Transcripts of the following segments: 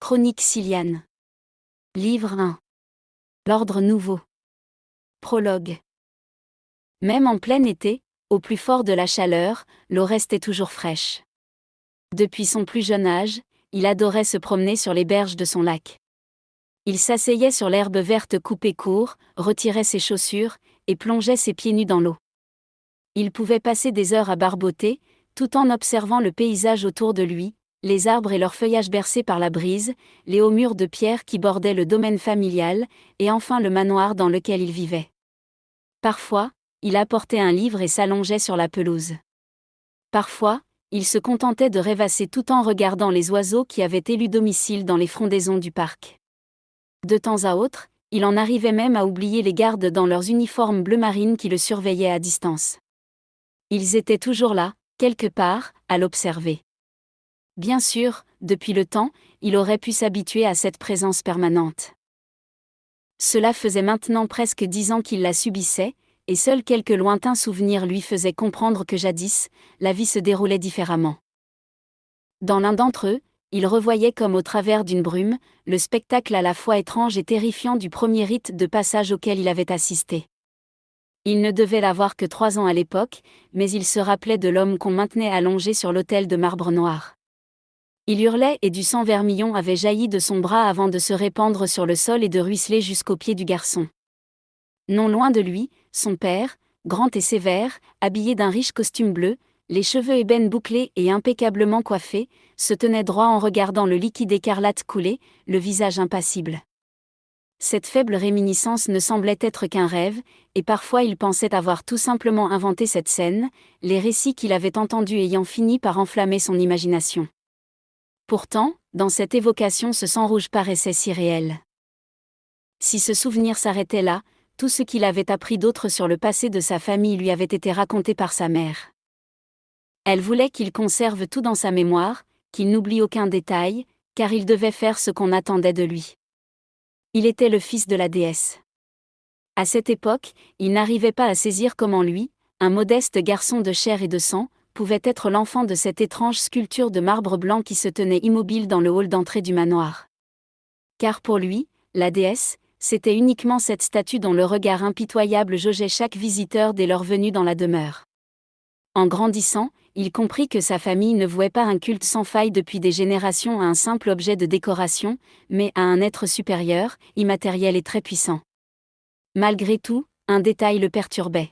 Chronique Siliane. Livre 1. L'ordre nouveau. Prologue. Même en plein été, au plus fort de la chaleur, l'eau restait toujours fraîche. Depuis son plus jeune âge, il adorait se promener sur les berges de son lac. Il s'asseyait sur l'herbe verte coupée court, retirait ses chaussures, et plongeait ses pieds nus dans l'eau. Il pouvait passer des heures à barboter, tout en observant le paysage autour de lui, les arbres et leurs feuillages bercés par la brise, les hauts murs de pierre qui bordaient le domaine familial, et enfin le manoir dans lequel il vivait. Parfois, il apportait un livre et s'allongeait sur la pelouse. Parfois, il se contentait de rêvasser tout en regardant les oiseaux qui avaient élu domicile dans les frondaisons du parc. De temps à autre, il en arrivait même à oublier les gardes dans leurs uniformes bleu marine qui le surveillaient à distance. Ils étaient toujours là, quelque part, à l'observer. Bien sûr, depuis le temps, il aurait pu s'habituer à cette présence permanente. Cela faisait maintenant presque 10 ans qu'il la subissait, et seuls quelques lointains souvenirs lui faisaient comprendre que jadis, la vie se déroulait différemment. Dans l'un d'entre eux, il revoyait comme au travers d'une brume, le spectacle à la fois étrange et terrifiant du premier rite de passage auquel il avait assisté. Il ne devait n'avoir que 3 ans à l'époque, mais il se rappelait de l'homme qu'on maintenait allongé sur l'autel de marbre noir. Il hurlait et du sang vermillon avait jailli de son bras avant de se répandre sur le sol et de ruisseler jusqu'aux pieds du garçon. Non loin de lui, son père, grand et sévère, habillé d'un riche costume bleu, les cheveux ébènes bouclés et impeccablement coiffés, se tenait droit en regardant le liquide écarlate couler, le visage impassible. Cette faible réminiscence ne semblait être qu'un rêve, et parfois il pensait avoir tout simplement inventé cette scène, les récits qu'il avait entendus ayant fini par enflammer son imagination. Pourtant, dans cette évocation ce sang rouge paraissait si réel. Si ce souvenir s'arrêtait là, tout ce qu'il avait appris d'autre sur le passé de sa famille lui avait été raconté par sa mère. Elle voulait qu'il conserve tout dans sa mémoire, qu'il n'oublie aucun détail, car il devait faire ce qu'on attendait de lui. Il était le fils de la déesse. À cette époque, il n'arrivait pas à saisir comment lui, un modeste garçon de chair et de sang, pouvait être l'enfant de cette étrange sculpture de marbre blanc qui se tenait immobile dans le hall d'entrée du manoir. Car pour lui, la déesse, c'était uniquement cette statue dont le regard impitoyable jaugeait chaque visiteur dès leur venue dans la demeure. En grandissant, il comprit que sa famille ne vouait pas un culte sans faille depuis des générations à un simple objet de décoration, mais à un être supérieur, immatériel et très puissant. Malgré tout, un détail le perturbait.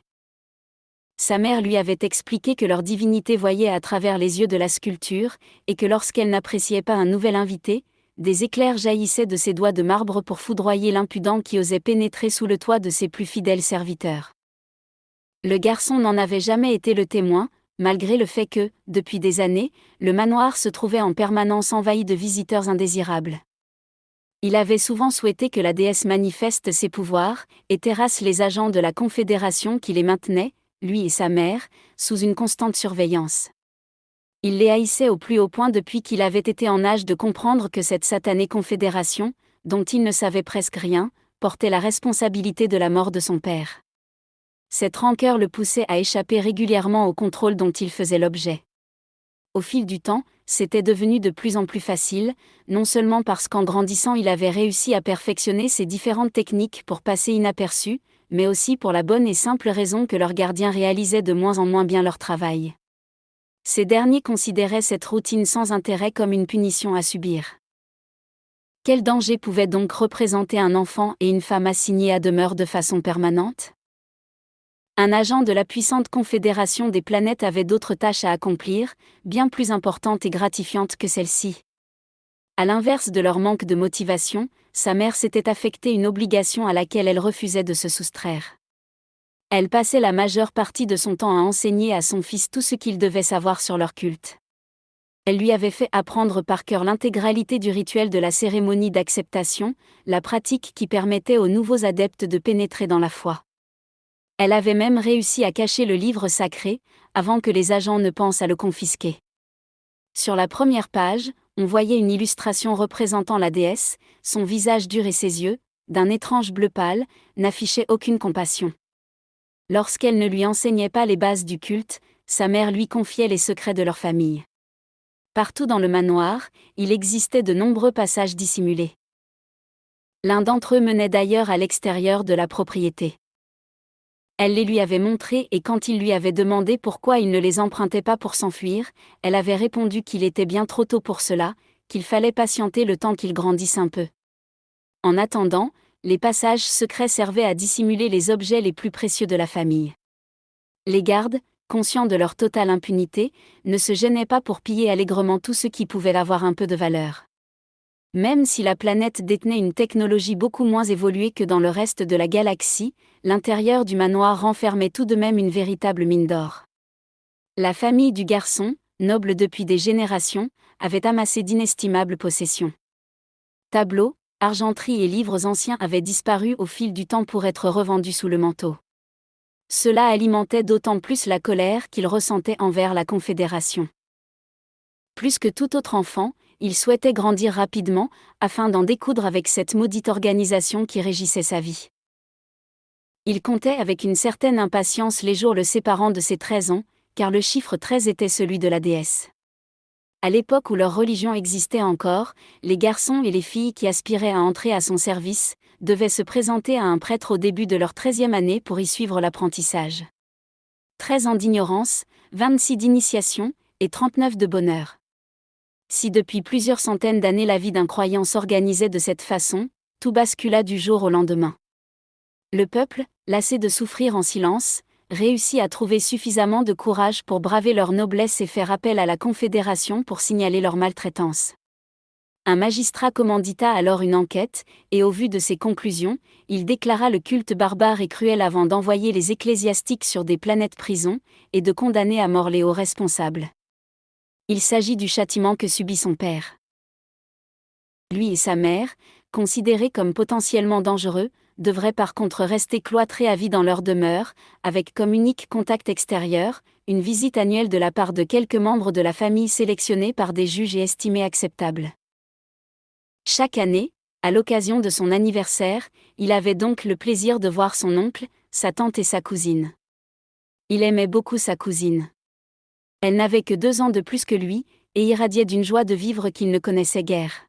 Sa mère lui avait expliqué que leur divinité voyait à travers les yeux de la sculpture, et que lorsqu'elle n'appréciait pas un nouvel invité, des éclairs jaillissaient de ses doigts de marbre pour foudroyer l'impudent qui osait pénétrer sous le toit de ses plus fidèles serviteurs. Le garçon n'en avait jamais été le témoin, malgré le fait que, depuis des années, le manoir se trouvait en permanence envahi de visiteurs indésirables. Il avait souvent souhaité que la déesse manifeste ses pouvoirs, et terrasse les agents de la Confédération qui les maintenaient, lui et sa mère, sous une constante surveillance. Il les haïssait au plus haut point depuis qu'il avait été en âge de comprendre que cette satanée confédération, dont il ne savait presque rien, portait la responsabilité de la mort de son père. Cette rancœur le poussait à échapper régulièrement au contrôle dont il faisait l'objet. Au fil du temps, c'était devenu de plus en plus facile, non seulement parce qu'en grandissant il avait réussi à perfectionner ses différentes techniques pour passer inaperçu, mais aussi pour la bonne et simple raison que leurs gardiens réalisaient de moins en moins bien leur travail. Ces derniers considéraient cette routine sans intérêt comme une punition à subir. Quel danger pouvait donc représenter un enfant et une femme assignés à demeure de façon permanente ? Un agent de la puissante Confédération des planètes avait d'autres tâches à accomplir, bien plus importantes et gratifiantes que celles-ci. À l'inverse de leur manque de motivation, sa mère s'était affectée une obligation à laquelle elle refusait de se soustraire. Elle passait la majeure partie de son temps à enseigner à son fils tout ce qu'il devait savoir sur leur culte. Elle lui avait fait apprendre par cœur l'intégralité du rituel de la cérémonie d'acceptation, la pratique qui permettait aux nouveaux adeptes de pénétrer dans la foi. Elle avait même réussi à cacher le livre sacré, avant que les agents ne pensent à le confisquer. Sur la première page, on voyait une illustration représentant la déesse, son visage dur et ses yeux, d'un étrange bleu pâle, n'affichaient aucune compassion. Lorsqu'elle ne lui enseignait pas les bases du culte, sa mère lui confiait les secrets de leur famille. Partout dans le manoir, il existait de nombreux passages dissimulés. L'un d'entre eux menait d'ailleurs à l'extérieur de la propriété. Elle les lui avait montrés et quand il lui avait demandé pourquoi il ne les empruntait pas pour s'enfuir, elle avait répondu qu'il était bien trop tôt pour cela, qu'il fallait patienter le temps qu'ils grandissent un peu. En attendant, les passages secrets servaient à dissimuler les objets les plus précieux de la famille. Les gardes, conscients de leur totale impunité, ne se gênaient pas pour piller allègrement tout ce qui pouvait avoir un peu de valeur. Même si la planète détenait une technologie beaucoup moins évoluée que dans le reste de la galaxie, l'intérieur du manoir renfermait tout de même une véritable mine d'or. La famille du garçon, noble depuis des générations, avait amassé d'inestimables possessions. Tableaux, argenterie et livres anciens avaient disparu au fil du temps pour être revendus sous le manteau. Cela alimentait d'autant plus la colère qu'il ressentait envers la Confédération. Plus que tout autre enfant, il souhaitait grandir rapidement, afin d'en découdre avec cette maudite organisation qui régissait sa vie. Il comptait avec une certaine impatience les jours le séparant de ses 13 ans, car le chiffre 13 était celui de la déesse. À l'époque où leur religion existait encore, les garçons et les filles qui aspiraient à entrer à son service devaient se présenter à un prêtre au début de leur 13e année pour y suivre l'apprentissage. 13 ans d'ignorance, 26 d'initiation, et 39 de bonheur. Si depuis plusieurs centaines d'années la vie d'un croyant s'organisait de cette façon, tout bascula du jour au lendemain. Le peuple, lassé de souffrir en silence, réussit à trouver suffisamment de courage pour braver leur noblesse et faire appel à la Confédération pour signaler leur maltraitance. Un magistrat commandita alors une enquête, et au vu de ses conclusions, il déclara le culte barbare et cruel avant d'envoyer les ecclésiastiques sur des planètes prison, et de condamner à mort les hauts responsables. Il s'agit du châtiment que subit son père. Lui et sa mère, considérés comme potentiellement dangereux, devraient par contre rester cloîtrés à vie dans leur demeure, avec comme unique contact extérieur, une visite annuelle de la part de quelques membres de la famille sélectionnés par des juges et estimés acceptables. Chaque année, à l'occasion de son anniversaire, il avait donc le plaisir de voir son oncle, sa tante et sa cousine. Il aimait beaucoup sa cousine. Elle n'avait que 2 ans de plus que lui, et irradiait d'une joie de vivre qu'il ne connaissait guère.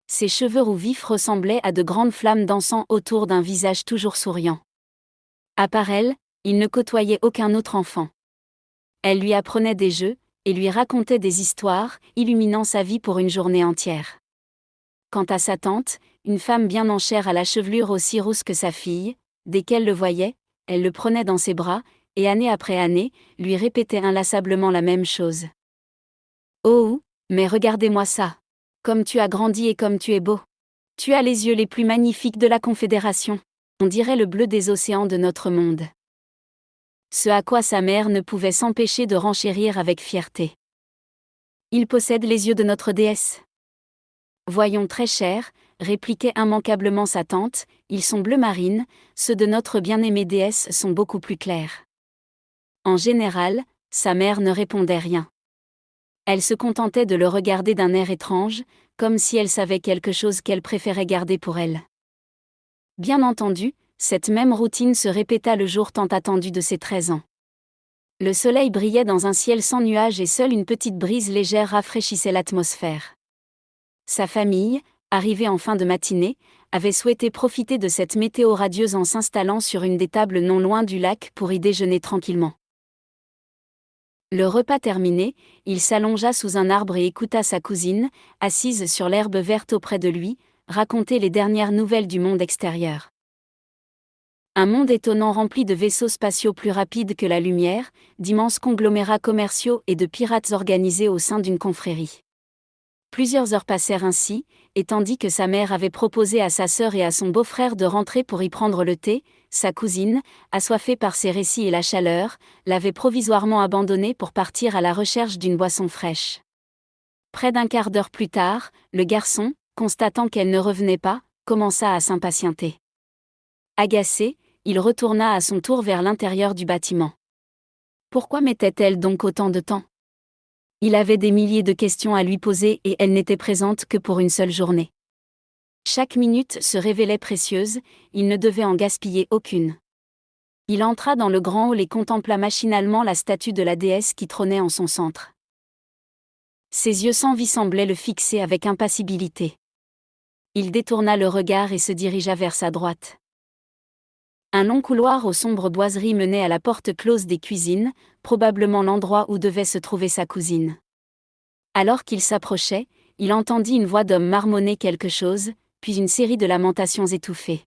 Ses cheveux roux vifs ressemblaient à de grandes flammes dansant autour d'un visage toujours souriant. À part elle, il ne côtoyait aucun autre enfant. Elle lui apprenait des jeux, et lui racontait des histoires, illuminant sa vie pour une journée entière. Quant à sa tante, une femme bien en chair à la chevelure aussi rousse que sa fille, dès qu'elle le voyait, elle le prenait dans ses bras, et année après année, lui répétait inlassablement la même chose. « Oh, mais regardez-moi ça! Comme tu as grandi et comme tu es beau! Tu as les yeux les plus magnifiques de la Confédération! On dirait le bleu des océans de notre monde. » Ce à quoi sa mère ne pouvait s'empêcher de renchérir avec fierté. « Il possède les yeux de notre déesse. » « Voyons très cher, » répliquait immanquablement sa tante, « ils sont bleu marine, ceux de notre bien-aimée déesse sont beaucoup plus clairs. » En général, sa mère ne répondait rien. Elle se contentait de le regarder d'un air étrange, comme si elle savait quelque chose qu'elle préférait garder pour elle. Bien entendu, cette même routine se répéta le jour tant attendu de ses 13 ans. Le soleil brillait dans un ciel sans nuages et seule une petite brise légère rafraîchissait l'atmosphère. Sa famille, arrivée en fin de matinée, avait souhaité profiter de cette météo radieuse en s'installant sur une des tables non loin du lac pour y déjeuner tranquillement. Le repas terminé, il s'allongea sous un arbre et écouta sa cousine, assise sur l'herbe verte auprès de lui, raconter les dernières nouvelles du monde extérieur. Un monde étonnant rempli de vaisseaux spatiaux plus rapides que la lumière, d'immenses conglomérats commerciaux et de pirates organisés au sein d'une confrérie. Plusieurs heures passèrent ainsi, et tandis que sa mère avait proposé à sa sœur et à son beau-frère de rentrer pour y prendre le thé, sa cousine, assoiffée par ses récits et la chaleur, l'avait provisoirement abandonnée pour partir à la recherche d'une boisson fraîche. Près d'un quart d'heure plus tard, le garçon, constatant qu'elle ne revenait pas, commença à s'impatienter. Agacé, il retourna à son tour vers l'intérieur du bâtiment. Pourquoi mettait-elle donc autant de temps ? Il avait des milliers de questions à lui poser et elle n'était présente que pour une seule journée. Chaque minute se révélait précieuse, il ne devait en gaspiller aucune. Il entra dans le grand hall et contempla machinalement la statue de la déesse qui trônait en son centre. Ses yeux sans vie semblaient le fixer avec impassibilité. Il détourna le regard et se dirigea vers sa droite. Un long couloir aux sombres boiseries menait à la porte close des cuisines, probablement l'endroit où devait se trouver sa cousine. Alors qu'il s'approchait, il entendit une voix d'homme marmonner quelque chose, puis une série de lamentations étouffées.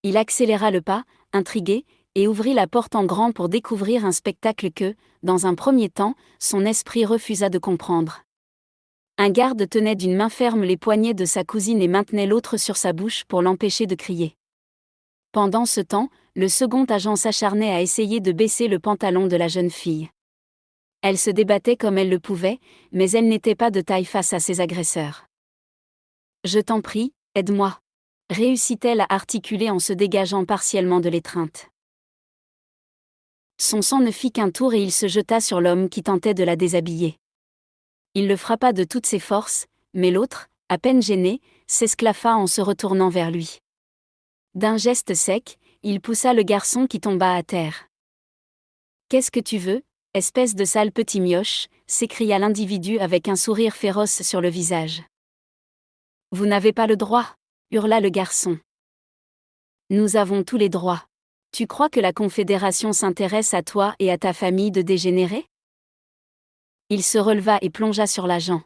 Il accéléra le pas, intrigué, et ouvrit la porte en grand pour découvrir un spectacle que, dans un premier temps, son esprit refusa de comprendre. Un garde tenait d'une main ferme les poignets de sa cousine et maintenait l'autre sur sa bouche pour l'empêcher de crier. Pendant ce temps, le second agent s'acharnait à essayer de baisser le pantalon de la jeune fille. Elle se débattait comme elle le pouvait, mais elle n'était pas de taille face à ses agresseurs. « Je t'en prie, aide-moi » réussit-elle à articuler en se dégageant partiellement de l'étreinte. Son sang ne fit qu'un tour et il se jeta sur l'homme qui tentait de la déshabiller. Il le frappa de toutes ses forces, mais l'autre, à peine gêné, s'esclaffa en se retournant vers lui. D'un geste sec, il poussa le garçon qui tomba à terre. « Qu'est-ce que tu veux, espèce de sale petit mioche » s'écria l'individu avec un sourire féroce sur le visage. « Vous n'avez pas le droit » hurla le garçon. « Nous avons tous les droits. Tu crois que la Confédération s'intéresse à toi et à ta famille de dégénérés ?» Il se releva et plongea sur l'agent.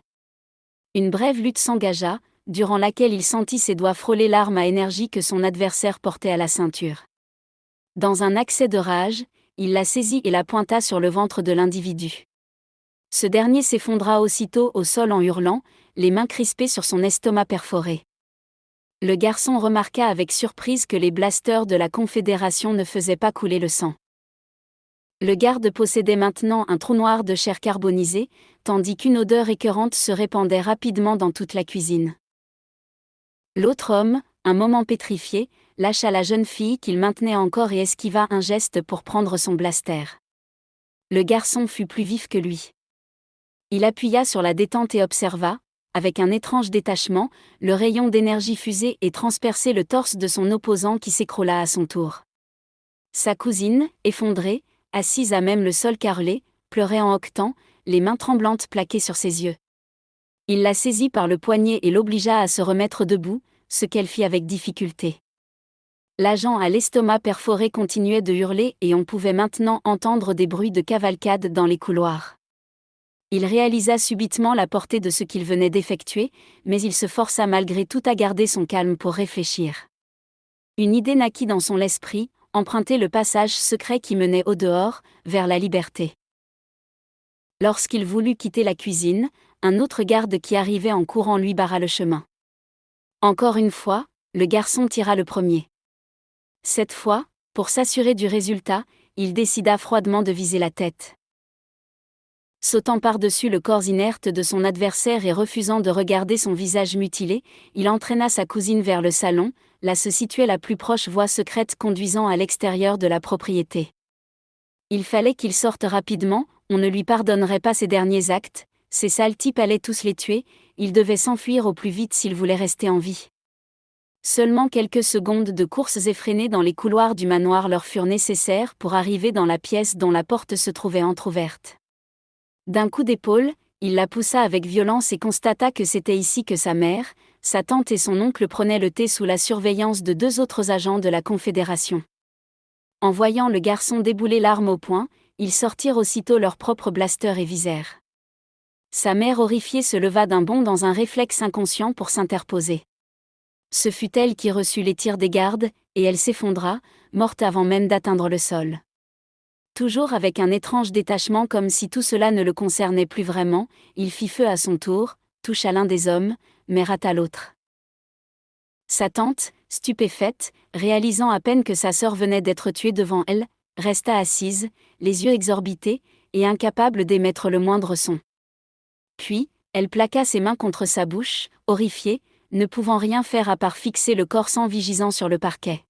Une brève lutte s'engagea, durant laquelle il sentit ses doigts frôler l'arme à énergie que son adversaire portait à la ceinture. Dans un accès de rage, il la saisit et la pointa sur le ventre de l'individu. Ce dernier s'effondra aussitôt au sol en hurlant, les mains crispées sur son estomac perforé. Le garçon remarqua avec surprise que les blasters de la Confédération ne faisaient pas couler le sang. Le garde possédait maintenant un trou noir de chair carbonisée, tandis qu'une odeur écœurante se répandait rapidement dans toute la cuisine. L'autre homme, un moment pétrifié, lâcha la jeune fille qu'il maintenait encore et esquiva un geste pour prendre son blaster. Le garçon fut plus vif que lui. Il appuya sur la détente et observa, avec un étrange détachement, le rayon d'énergie fuser et transpercer le torse de son opposant qui s'écroula à son tour. Sa cousine, effondrée, assise à même le sol carrelé, pleurait en hoquetant, les mains tremblantes plaquées sur ses yeux. Il la saisit par le poignet et l'obligea à se remettre debout, ce qu'elle fit avec difficulté. L'agent à l'estomac perforé continuait de hurler et on pouvait maintenant entendre des bruits de cavalcade dans les couloirs. Il réalisa subitement la portée de ce qu'il venait d'effectuer, mais il se força malgré tout à garder son calme pour réfléchir. Une idée naquit dans son esprit, emprunter le passage secret qui menait au dehors, vers la liberté. Lorsqu'il voulut quitter la cuisine, un autre garde qui arrivait en courant lui barra le chemin. Encore une fois, le garçon tira le premier. Cette fois, pour s'assurer du résultat, il décida froidement de viser la tête. Sautant par-dessus le corps inerte de son adversaire et refusant de regarder son visage mutilé, il entraîna sa cousine vers le salon, là se situait la plus proche voie secrète conduisant à l'extérieur de la propriété. Il fallait qu'il sorte rapidement, on ne lui pardonnerait pas ses derniers actes, ces sales types allaient tous les tuer, il devait s'enfuir au plus vite s'il voulait rester en vie. Seulement quelques secondes de courses effrénées dans les couloirs du manoir leur furent nécessaires pour arriver dans la pièce dont la porte se trouvait entr'ouverte. D'un coup d'épaule, il la poussa avec violence et constata que c'était ici que sa mère, sa tante et son oncle prenaient le thé sous la surveillance de 2 autres agents de la Confédération. En voyant le garçon débouler l'arme au poing, ils sortirent aussitôt leurs propres blasters et visèrent. Sa mère horrifiée se leva d'un bond dans un réflexe inconscient pour s'interposer. Ce fut elle qui reçut les tirs des gardes, et elle s'effondra, morte avant même d'atteindre le sol. Toujours avec un étrange détachement comme si tout cela ne le concernait plus vraiment, il fit feu à son tour, toucha l'un des hommes, mais rata l'autre. Sa tante, stupéfaite, réalisant à peine que sa sœur venait d'être tuée devant elle, resta assise, les yeux exorbités, et incapable d'émettre le moindre son. Puis, elle plaqua ses mains contre sa bouche, horrifiée, ne pouvant rien faire à part fixer le corps sans vigisant sur le parquet.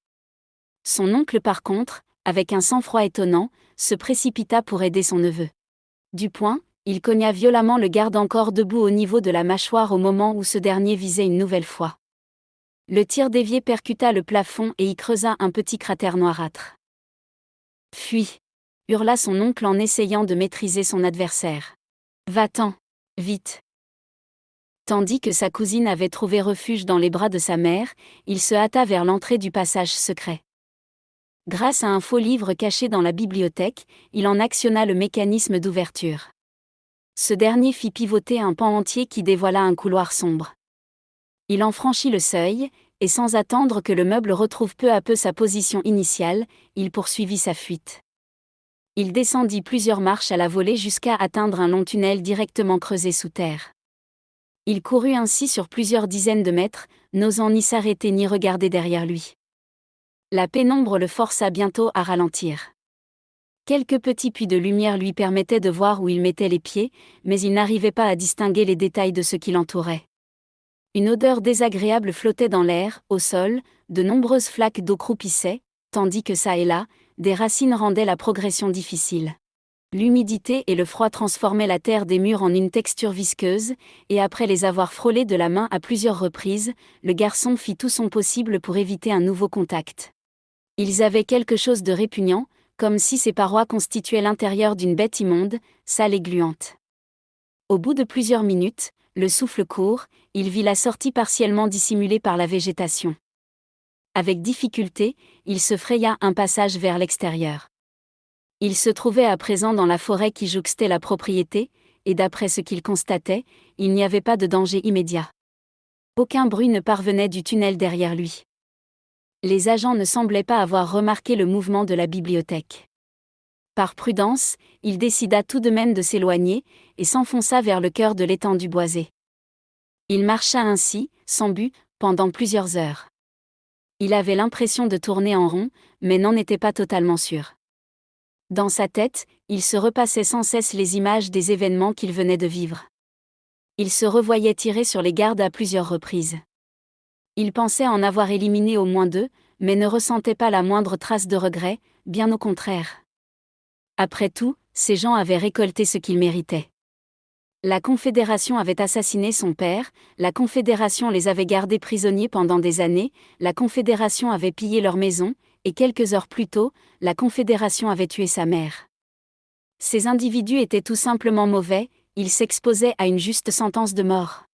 Son oncle par contre, avec un sang-froid étonnant, se précipita pour aider son neveu. Du poing, il cogna violemment le garde encore debout au niveau de la mâchoire au moment où ce dernier visait une nouvelle fois. Le tir dévié percuta le plafond et y creusa un petit cratère noirâtre. « Fuis !» hurla son oncle en essayant de maîtriser son adversaire. « Va-t'en ! Vite. Tandis que sa cousine avait trouvé refuge dans les bras de sa mère, il se hâta vers l'entrée du passage secret. Grâce à un faux livre caché dans la bibliothèque, il en actionna le mécanisme d'ouverture. Ce dernier fit pivoter un pan entier qui dévoila un couloir sombre. Il en franchit le seuil, et sans attendre que le meuble retrouve peu à peu sa position initiale, il poursuivit sa fuite. Il descendit plusieurs marches à la volée jusqu'à atteindre un long tunnel directement creusé sous terre. Il courut ainsi sur plusieurs dizaines de mètres, n'osant ni s'arrêter ni regarder derrière lui. La pénombre le força bientôt à ralentir. Quelques petits puits de lumière lui permettaient de voir où il mettait les pieds, mais il n'arrivait pas à distinguer les détails de ce qui l'entourait. Une odeur désagréable flottait dans l'air, au sol, de nombreuses flaques d'eau croupissaient, tandis que çà et là, des racines rendaient la progression difficile. L'humidité et le froid transformaient la terre des murs en une texture visqueuse, et après les avoir frôlés de la main à plusieurs reprises, le garçon fit tout son possible pour éviter un nouveau contact. Ils avaient quelque chose de répugnant, comme si ces parois constituaient l'intérieur d'une bête immonde, sale et gluante. Au bout de plusieurs minutes, le souffle court, il vit la sortie partiellement dissimulée par la végétation. Avec difficulté, il se fraya un passage vers l'extérieur. Il se trouvait à présent dans la forêt qui jouxtait la propriété, et d'après ce qu'il constatait, il n'y avait pas de danger immédiat. Aucun bruit ne parvenait du tunnel derrière lui. Les agents ne semblaient pas avoir remarqué le mouvement de la bibliothèque. Par prudence, il décida tout de même de s'éloigner, et s'enfonça vers le cœur de l'étendue boisée. Il marcha ainsi, sans but, pendant plusieurs heures. Il avait l'impression de tourner en rond, mais n'en était pas totalement sûr. Dans sa tête, il se repassait sans cesse les images des événements qu'il venait de vivre. Il se revoyait tirer sur les gardes à plusieurs reprises. Il pensait en avoir éliminé au moins 2, mais ne ressentait pas la moindre trace de regret, bien au contraire. Après tout, ces gens avaient récolté ce qu'ils méritaient. La Confédération avait assassiné son père, la Confédération les avait gardés prisonniers pendant des années, la Confédération avait pillé leur maison, et quelques heures plus tôt, la Confédération avait tué sa mère. Ces individus étaient tout simplement mauvais, ils s'exposaient à une juste sentence de mort.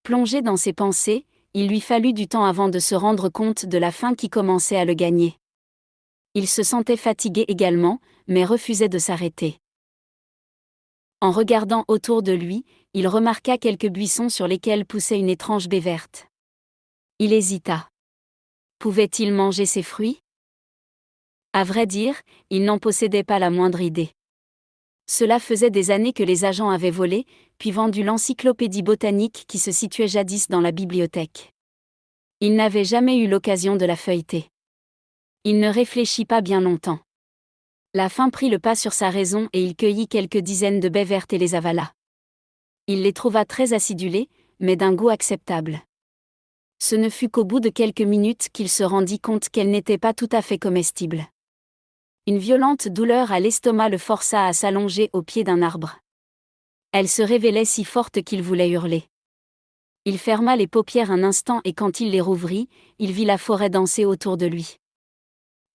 Plongé dans ses pensées, il lui fallut du temps avant de se rendre compte de la faim qui commençait à le gagner. Il se sentait fatigué également, mais refusait de s'arrêter. En regardant autour de lui, il remarqua quelques buissons sur lesquels poussait une étrange baie verte. Il hésita. Pouvait-il manger ces fruits ? À vrai dire, il n'en possédait pas la moindre idée. Cela faisait des années que les agents avaient volé, puis vendu l'encyclopédie botanique qui se situait jadis dans la bibliothèque. Il n'avait jamais eu l'occasion de la feuilleter. Il ne réfléchit pas bien longtemps. La faim prit le pas sur sa raison et il cueillit quelques dizaines de baies vertes et les avala. Il les trouva très acidulées, mais d'un goût acceptable. Ce ne fut qu'au bout de quelques minutes qu'il se rendit compte qu'elles n'étaient pas tout à fait comestibles. Une violente douleur à l'estomac le força à s'allonger au pied d'un arbre. Elle se révélait si forte qu'il voulait hurler. Il ferma les paupières un instant et quand il les rouvrit, il vit la forêt danser autour de lui.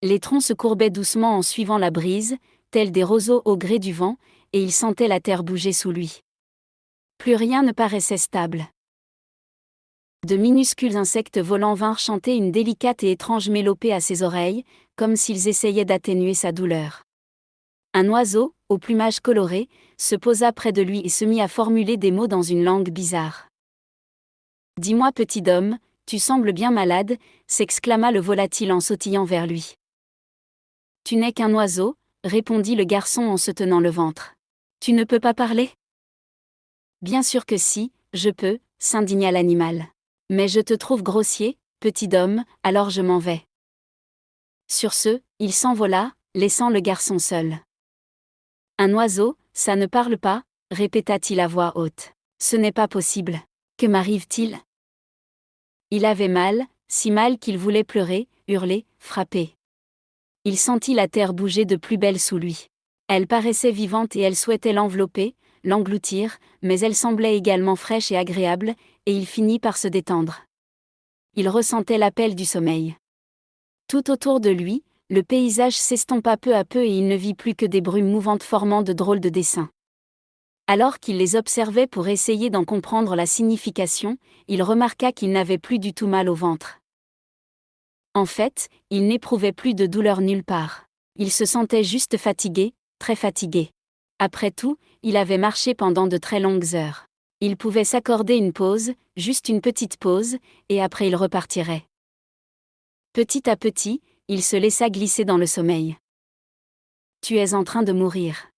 Les troncs se courbaient doucement en suivant la brise, tels des roseaux au gré du vent, et il sentait la terre bouger sous lui. Plus rien ne paraissait stable. De minuscules insectes volants vinrent chanter une délicate et étrange mélopée à ses oreilles, comme s'ils essayaient d'atténuer sa douleur. Un oiseau, au plumage coloré, se posa près de lui et se mit à formuler des mots dans une langue bizarre. « Dis-moi, petit homme, tu sembles bien malade » s'exclama le volatile en sautillant vers lui. « Tu n'es qu'un oiseau » répondit le garçon en se tenant le ventre. « Tu ne peux pas parler ?»« Bien sûr que si, je peux » s'indigna l'animal. « Mais je te trouve grossier, petit homme, alors je m'en vais. » Sur ce, il s'envola, laissant le garçon seul. « Un oiseau, ça ne parle pas » répéta-t-il à voix haute. « Ce n'est pas possible. Que m'arrive-t-il » Il avait mal, si mal qu'il voulait pleurer, hurler, frapper. Il sentit la terre bouger de plus belle sous lui. Elle paraissait vivante et elle souhaitait l'envelopper, l'engloutir, mais elle semblait également fraîche et agréable, et il finit par se détendre. Il ressentait l'appel du sommeil. Tout autour de lui, le paysage s'estompa peu à peu et il ne vit plus que des brumes mouvantes formant de drôles de dessins. Alors qu'il les observait pour essayer d'en comprendre la signification, il remarqua qu'il n'avait plus du tout mal au ventre. En fait, il n'éprouvait plus de douleur nulle part. Il se sentait juste fatigué, très fatigué. Après tout, il avait marché pendant de très longues heures. Il pouvait s'accorder une pause, juste une petite pause, et après il repartirait. Petit à petit, il se laissa glisser dans le sommeil. « Tu es en train de mourir. »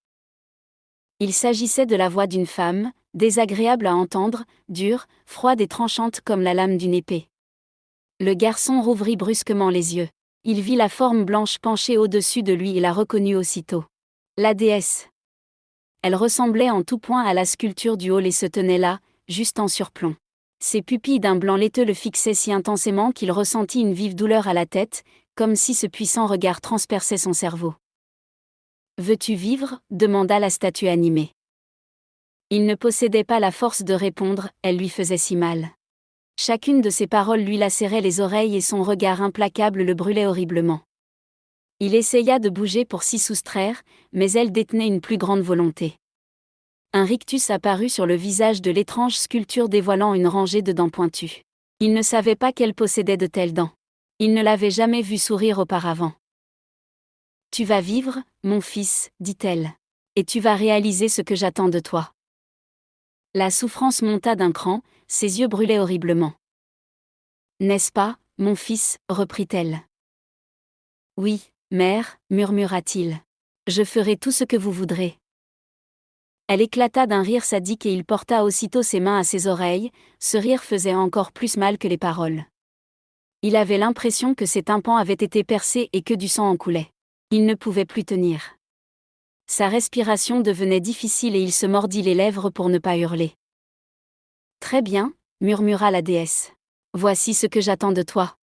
Il s'agissait de la voix d'une femme, désagréable à entendre, dure, froide et tranchante comme la lame d'une épée. Le garçon rouvrit brusquement les yeux. Il vit la forme blanche penchée au-dessus de lui et la reconnut aussitôt. La déesse. Elle ressemblait en tout point à la sculpture du hall et se tenait là, juste en surplomb. Ses pupilles d'un blanc laiteux le fixaient si intensément qu'il ressentit une vive douleur à la tête, comme si ce puissant regard transperçait son cerveau. « Veux-tu vivre » demanda la statue animée. Il ne possédait pas la force de répondre, elle lui faisait si mal. Chacune de ses paroles lui lacérait les oreilles et son regard implacable le brûlait horriblement. Il essaya de bouger pour s'y soustraire, mais elle détenait une plus grande volonté. Un rictus apparut sur le visage de l'étrange sculpture dévoilant une rangée de dents pointues. Il ne savait pas qu'elle possédait de telles dents. Il ne l'avait jamais vue sourire auparavant. « Tu vas vivre, mon fils, dit-elle. Et tu vas réaliser ce que j'attends de toi. » La souffrance monta d'un cran, ses yeux brûlaient horriblement. « N'est-ce pas, mon fils » reprit-elle. « Oui, mère, murmura-t-il. Je ferai tout ce que vous voudrez. » Elle éclata d'un rire sadique et il porta aussitôt ses mains à ses oreilles, ce rire faisait encore plus mal que les paroles. Il avait l'impression que ses tympans avaient été percés et que du sang en coulait. Il ne pouvait plus tenir. Sa respiration devenait difficile et il se mordit les lèvres pour ne pas hurler. « Très bien, murmura la déesse. Voici ce que j'attends de toi.